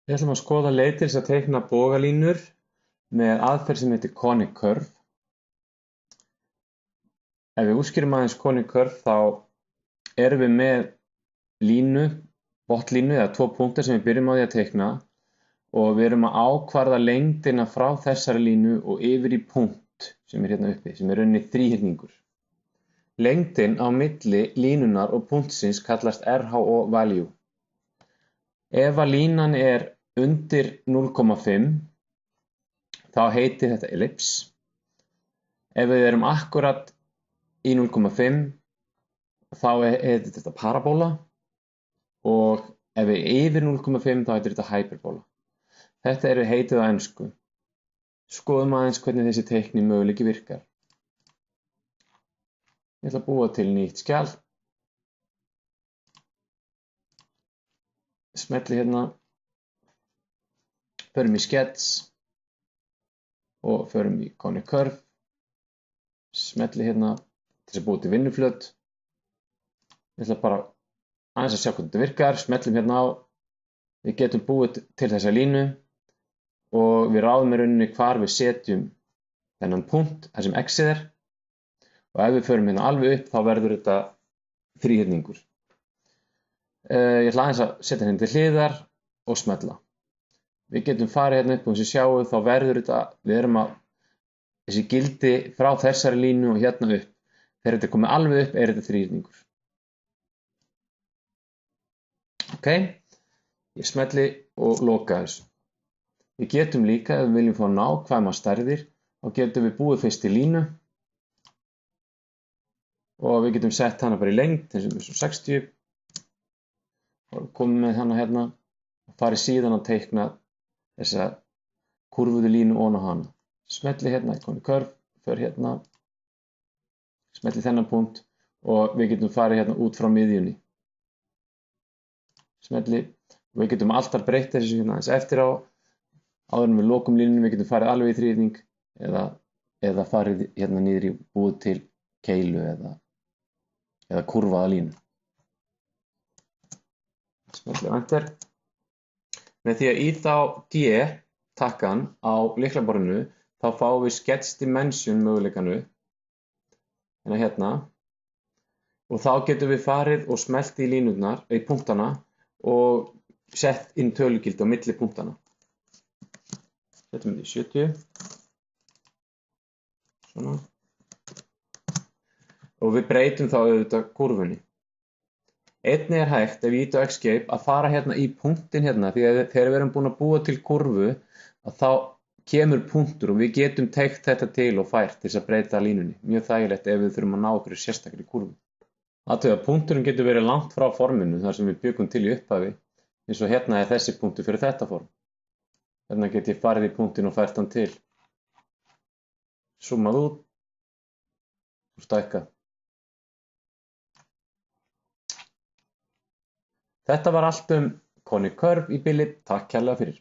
Við ætlum að skoða leið til þess að teikna bogalínur með aðferð sem heitir Conic Curve. Ef við útskýrum aðeins Conic Curve þá erum við með línu, botnlínu eða tvo punkta sem við byrjum á því að teikna og við erum að ákvarða lengdina frá þessari línu og yfir í punkt sem er hérna uppi, sem er í rauninni þríhyrningur. Lengdin á milli línunnar og punktsins kallast RHO value. Ef að línan er undir 0,5 þá heitir þetta ellips. Ef við erum akkurat í 0,5 þá heitir þetta parabóla og ef við yfir 0,5 þá heitir þetta hyperbóla. Þetta eru heitið á ensku. Skoðum aðeins hvernig þessi teikni möguleiki virkar. Ég ætla að búa til nýtt skjal. Smelli hérna, förum í skets og förum í Conic Curve. Smelli hérna til þess að búa til vinnuflöt. Ég ætla bara aðeins að sjá hvernig þetta virkar. Smellum hérna á. Við getum búið til þessa línu og við ráðum í rauninni hvar við setjum þennan punkt, þar sem x-ið er. Og ef við förum hérna alveg upp þá verður þetta þríhyrningur. Ég ætla aðeins að setja hérna til hliðar og smella. Við getum farið hérna upp og eins og sjáum þá verður þetta, við erum að þessi gildi frá þessari línu og hérna upp. Þegar þetta er komið alveg upp er þetta þríhyrningur. Ok, ég smelli og loka þessu. Við getum líka, ef við viljum fá nákvæmar stærðir, þá getum við búið fyrst í línu og við getum sett hana bara í lengd, eins og 60 og komum með hana hérna og farið síðan að teikna þessa kurvuðu línu ofan á hana. Smelli hérna í Conic Curve, för hérna, smelli þennan punkt og við getum farið hérna út frá miðjunni. Smelli og við getum alltaf breytt þessu hérna aðeins eftir á, áður en við lokum línunum, við getum farið alveg í þríhyrning eða farið hérna niður í búið til keilu eða kurvaða línu. Smelli á Enter. Með því að ýta á D-takkan á lyklaborðinu þá fáum við Sketch Dimension möguleikanu hérna og þá getum við farið og smellt í línurnar, í punktana og sett inn tölugildi á milli punktana. Setjum við í 70. Svona. Og við breytum þá auðvitað kurfunni. Einnig er hægt, ef ég ýti á Escape, að fara hérna í punktin hérna, því að þegar við erum búin að búa til kurvu, að þá kemur punktur og við getum teygt þetta til og fært til þess að breyta línunni. Mjög þægilegt ef við þurfum að ná okkur sérstakri kurvu. Athugið að punkturinn getur verið langt frá forminu þar sem við byggum til í upphafi, eins og hérna er þessi punktur fyrir þetta form. Hérna get ég farið í punktin og fært hann til. Zoomað út og stækkað. Þetta var allt Conic Curve í bili. Takk kærlega fyrir.